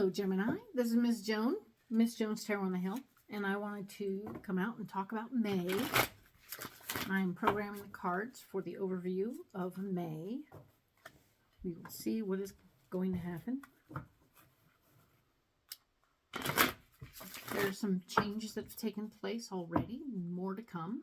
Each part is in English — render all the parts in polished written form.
Hello, Gemini. This is Miss Joan, Miss Joan's Tarot on the Hill, and I wanted to come out and talk about May. I'm programming the cards for the overview of May. We will see what is going to happen. There's some changes that have taken place already, more to come.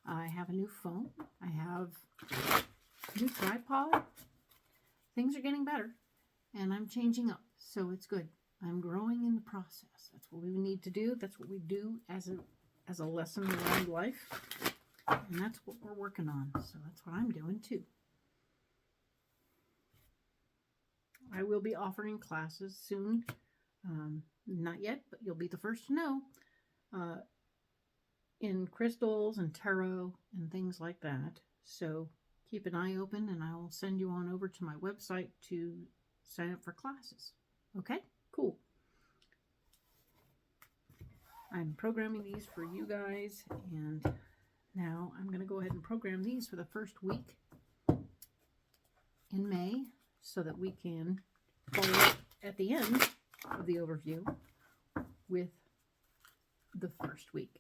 I have a new phone. I have a new tripod. Things are getting better, and I'm changing up, so it's good. I'm growing in the process. That's what we need to do. That's what we do as a lesson around life, and that's what we're working on. So that's what I'm doing too. I will be offering classes soon. Not yet, but you'll be the first to know. In crystals and tarot and things like that. So keep an eye open, and I will send you on over to my website to sign up for classes. Okay? Cool. I'm programming these for you guys, and now I'm going to go ahead and program these for the first week in May so that we can follow up at the end of the overview with the first week.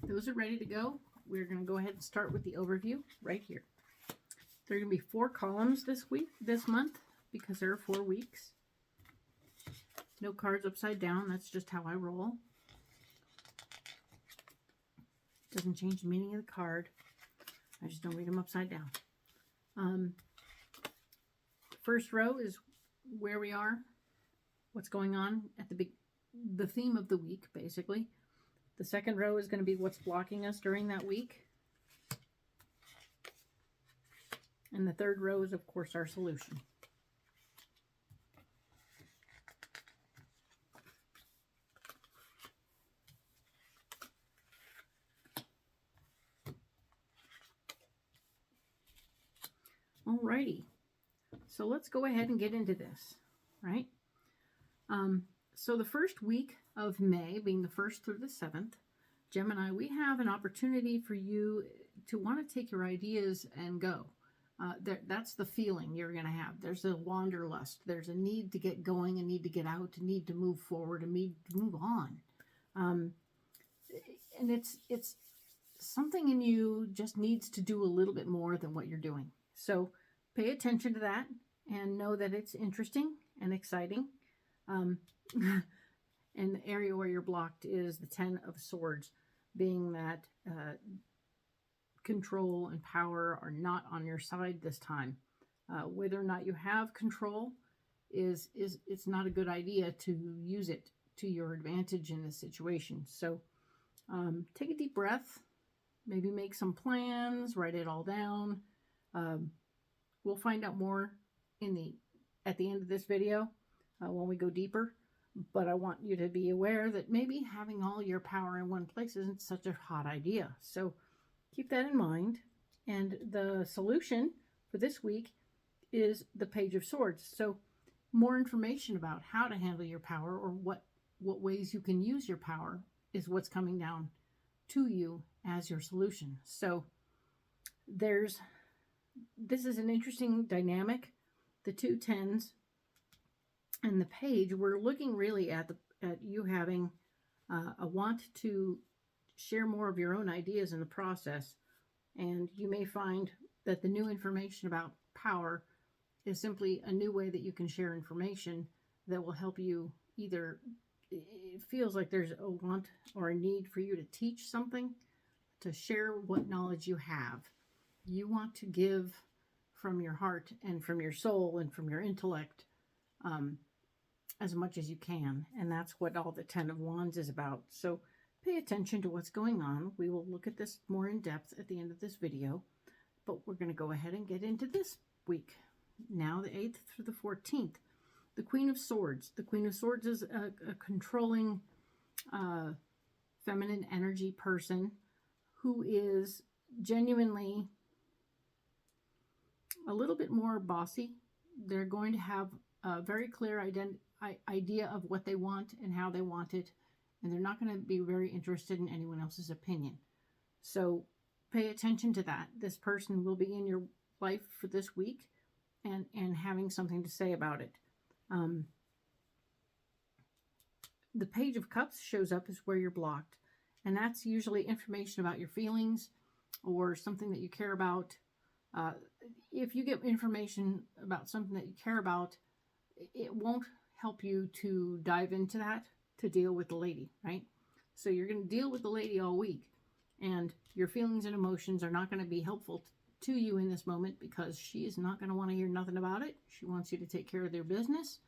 Those are ready to go. We're going to go ahead and start with the overview right here. There are going to be 4 columns this month, because there are 4 weeks. No cards upside down. That's just how I roll. Doesn't change the meaning of the card. I just don't read them upside down. First row is where we are, what's going on at the theme of the week, basically. The second row is going to be what's blocking us during that week. And the third row is, of course, our solution. Alrighty. So let's go ahead and get into this, right? So the first week of May, being the 1st through the 7th, Gemini, we have an opportunity for you to want to take your ideas and go. That's the feeling you're going to have. There's a wanderlust. There's a need to get going, a need to get out, a need to move forward, a need to move on. And it's something in you just needs to do a little bit more than what you're doing. So pay attention to that and know that it's interesting and exciting. And the area where you're blocked is the 10 of Swords, being that control and power are not on your side this time. Whether or not you have control it's not a good idea to use it to your advantage in this situation. So take a deep breath, maybe make some plans, write it all down. We'll find out more at the end of this video when we go deeper. But I want you to be aware that maybe having all your power in one place isn't such a hot idea. So keep that in mind. And the solution for this week is the Page of Swords. So more information about how to handle your power, or what ways you can use your power, is what's coming down to you as your solution. So this is an interesting dynamic. The 2 10s and the page, we're looking really at you having a want to share more of your own ideas in the process. And you may find that the new information about power is simply a new way that you can share information that will help you. Either it feels like there's a want or a need for you to teach something, to share what knowledge you have. You want to give from your heart and from your soul and from your intellect, as much as you can. And that's what all the 10 of Wands is about. So pay attention to what's going on. We will look at this more in depth at the end of this video, but we're going to go ahead and get into this week. Now the 8th through the 14th. The Queen of Swords. The Queen of Swords is a controlling feminine energy person who is genuinely a little bit more bossy. They're going to have a very clear idea of what they want and how they want it, and they're not going to be very interested in anyone else's opinion. So pay attention to that. This person will be in your life for this week and having something to say about it. The Page of Cups shows up as where you're blocked, and that's usually information about your feelings or something that you care about. If you get information about something that you care about, it won't help you to dive into that to deal with the lady, right? So you're going to deal with the lady all week, and your feelings and emotions are not going to be helpful to you in this moment because she is not going to want to hear nothing about it. She wants you to take care of their business.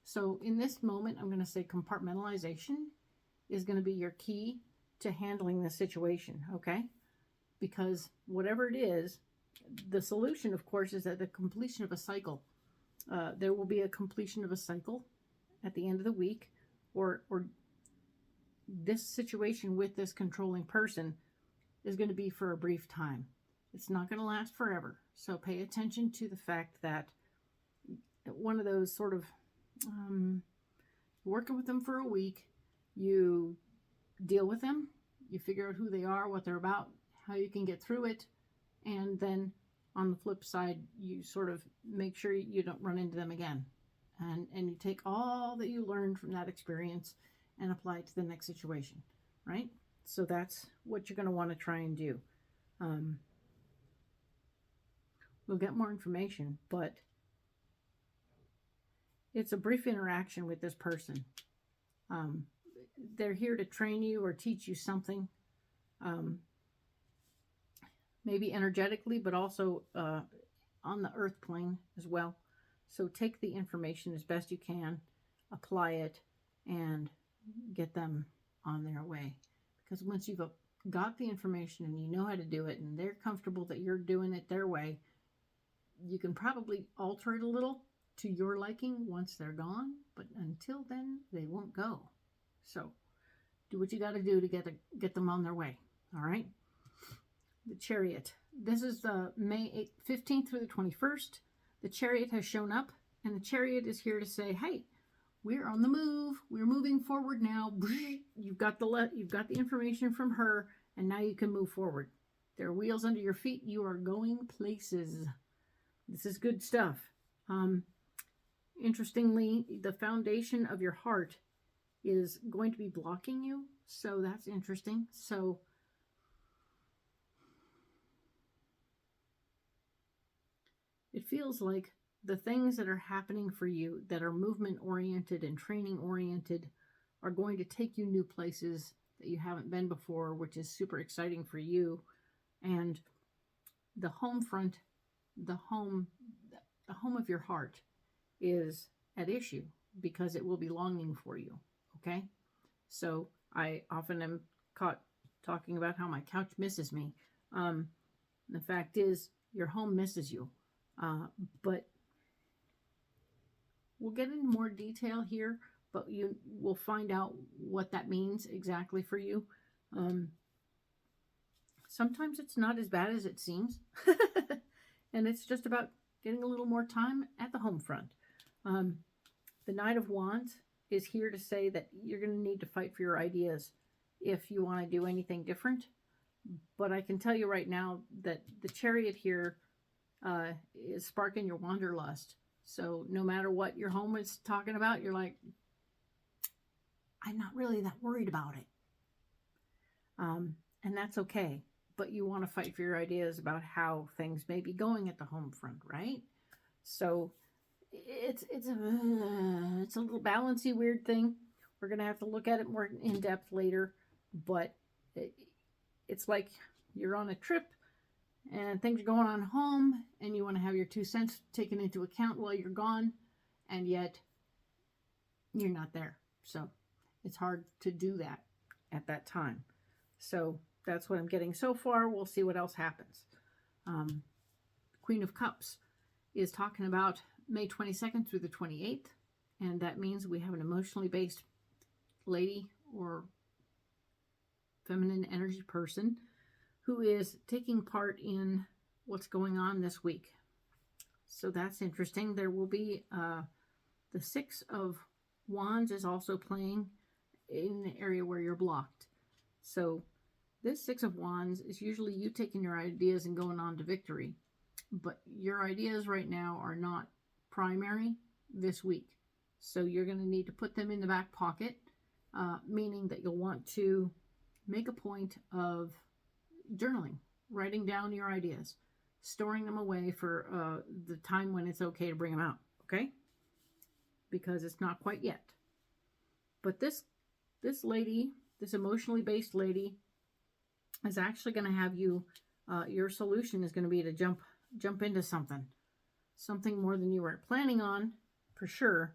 So in this moment, I'm going to say compartmentalization is going to be your key to handling the situation, okay? Because whatever it is, the solution, of course, is at the completion of a cycle. There will be a completion of a cycle at the end of the week, or this situation with this controlling person is going to be for a brief time. It's not going to last forever. So pay attention to the fact that one of those sort of working with them for a week, you deal with them, you figure out who they are, what they're about, how you can get through it, and then on the flip side, you sort of make sure you don't run into them again. And you take all that you learned from that experience and apply it to the next situation, right? So that's what you're going to want to try and do. We'll get more information, but it's a brief interaction with this person. They're here to train you or teach you something, maybe energetically, but also on the earth plane as well. So take the information as best you can, apply it, and get them on their way. Because once you've got the information and you know how to do it and they're comfortable that you're doing it their way, you can probably alter it a little to your liking once they're gone, but until then, they won't go. So do what you got to do to get them on their way, all right? The Chariot. This is the May 15th through the 21st. The Chariot has shown up, and the Chariot is here to say, hey, we're on the move. We're moving forward now. You've got the information from her, and now you can move forward. There are wheels under your feet. You are going places. This is good stuff. Interestingly, the foundation of your heart is going to be blocking you, so that's interesting. So it feels like the things that are happening for you that are movement-oriented and training-oriented are going to take you new places that you haven't been before, which is super exciting for you. And the home front, the home of your heart is at issue because it will be longing for you, okay? So I often am caught talking about how my couch misses me. The fact is, your home misses you. But we'll get into more detail here, but you will find out what that means exactly for you. Sometimes it's not as bad as it seems. And it's just about getting a little more time at the home front. The Knight of Wands is here to say that you're going to need to fight for your ideas if you want to do anything different. But I can tell you right now that the Chariot here is sparking your wanderlust. So no matter what your home is talking about, you're like, I'm not really that worried about it. And that's okay. But you want to fight for your ideas about how things may be going at the home front, right? So it's a little balancy weird thing. We're going to have to look at it more in depth later. But it's like you're on a trip and things are going on home and you want to have your 2 cents taken into account while you're gone, and yet you're not there. So it's hard to do that at that time. So that's what I'm getting so far. We'll see what else happens. Queen of Cups is talking about May 22nd through the 28th, and that means we have an emotionally based lady or feminine energy person who is taking part in what's going on this week. So that's interesting. There will be the Six of Wands is also playing in the area where you're blocked. So this Six of Wands is usually you taking your ideas and going on to victory. But your ideas right now are not primary this week. So you're going to need to put them in the back pocket, meaning that you'll want to make a point of journaling, writing down your ideas, storing them away for the time when it's okay to bring them out, okay? Because it's not quite yet. But this lady, this emotionally based lady, is actually going to have you, your solution is going to be to jump into something more than you were planning on, for sure.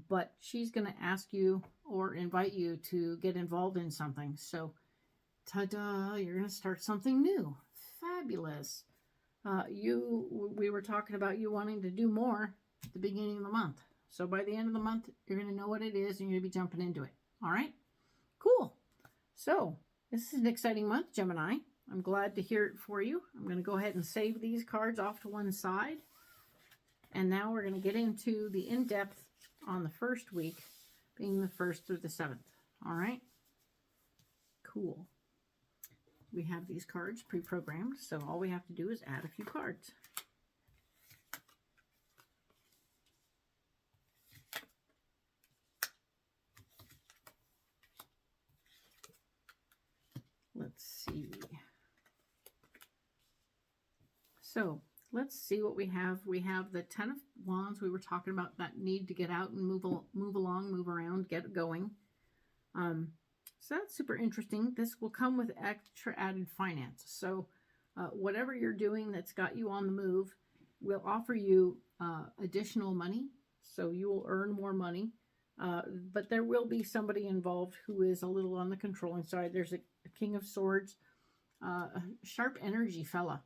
But she's going to ask you or invite you to get involved in something. So, ta-da, you're going to start something new. Fabulous. We were talking about you wanting to do more at the beginning of the month. So by the end of the month, you're going to know what it is and you're going to be jumping into it. All right? Cool. So this is an exciting month, Gemini. I'm glad to hear it for you. I'm going to go ahead and save these cards off to one side. And now we're going to get into the in-depth on the first week, being the 1st through the 7th. All right? Cool. We have these cards pre-programmed, so all we have to do is add a few cards. Let's see. So let's see what we have. We have the Ten of Wands. We were talking about that need to get out and move along, move around, get going. So that's super interesting. This will come with extra added finance. So whatever you're doing that's got you on the move will offer you additional money. So you will earn more money. But there will be somebody involved who is a little on the controlling side. There's a King of Swords, a sharp energy fella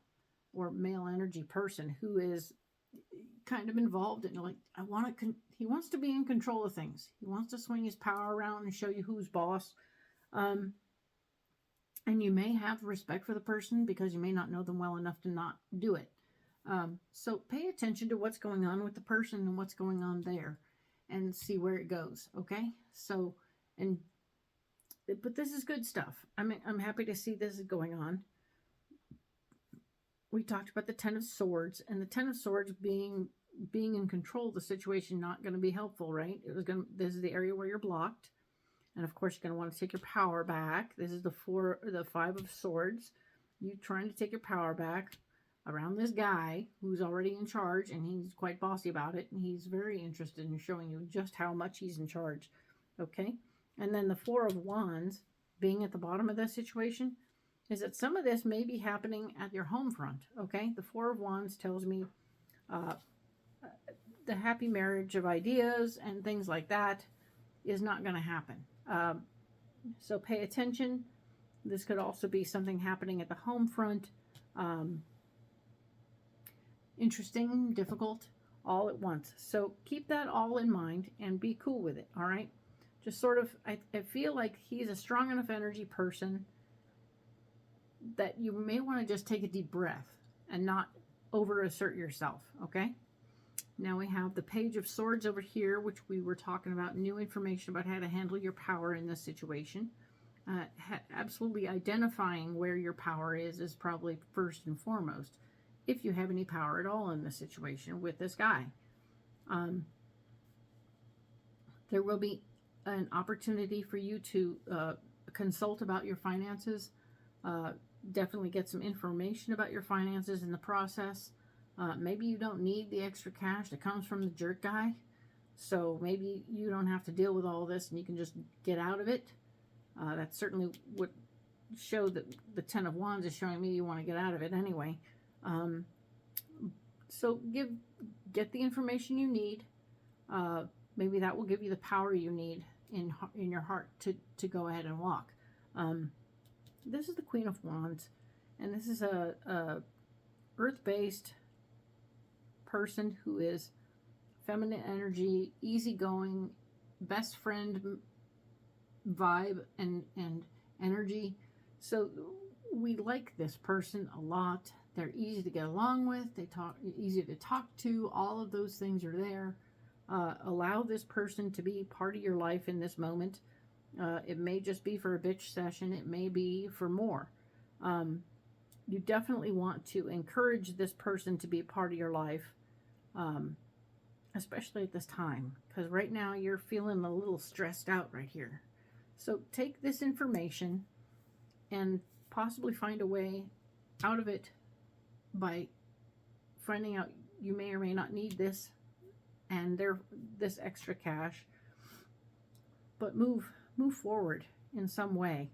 or male energy person who is kind of involved in, like, he wants to be in control of things. He wants to swing his power around and show you who's boss. And you may have respect for the person because you may not know them well enough to not do it. So pay attention to what's going on with the person and what's going on there and see where it goes. Okay. So, but this is good stuff. I'm happy to see this is going on. We talked about the Ten of Swords, and the Ten of Swords being in control of the situation, not going to be helpful, right? This is the area where you're blocked. And of course, you're going to want to take your power back. This is the Five of Swords. You trying to take your power back around this guy who's already in charge, and he's quite bossy about it. And he's very interested in showing you just how much he's in charge. Okay. And then the Four of Wands being at the bottom of this situation is that some of this may be happening at your home front. Okay. The Four of Wands tells me the happy marriage of ideas and things like that is not going to happen. So pay attention. This could also be something happening at the home front. Interesting, difficult, all at once. So keep that all in mind and be cool with it, all right? Just sort of, I feel like he's a strong enough energy person that you may want to just take a deep breath and not over-assert yourself, okay? Now we have the Page of Swords over here, which we were talking about, new information about how to handle your power in this situation. Absolutely identifying where your power is probably first and foremost, if you have any power at all in this situation with this guy. There will be an opportunity for you to consult about your finances, definitely get some information about your finances in the process. Maybe you don't need the extra cash that comes from the jerk guy. So maybe you don't have to deal with all this and you can just get out of it. That's certainly what showed that the Ten of Wands is showing me you want to get out of it anyway. So get the information you need. Maybe that will give you the power you need in your heart to go ahead and walk. This is the Queen of Wands, and this is a earth-based person who is feminine energy, easygoing, best friend vibe, and energy. So we like this person a lot. They're easy to get along with. They talk easy to talk to. All of those things are there. Allow this person to be part of your life in this moment. It may just be for a bitch session. It may be for more. You definitely want to encourage this person to be a part of your life, especially at this time, because right now you're feeling a little stressed out right here. So take this information and possibly find a way out of it by finding out you may or may not need this and this extra cash, but move forward in some way.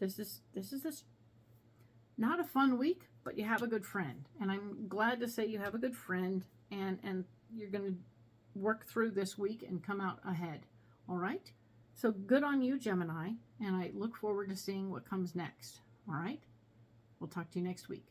This is not a fun week, but you have a good friend, and I'm glad to say you have a good friend, and you're going to work through this week and come out ahead. All right, so good on you, Gemini, and I look forward to seeing what comes next. All right, we'll talk to you next week.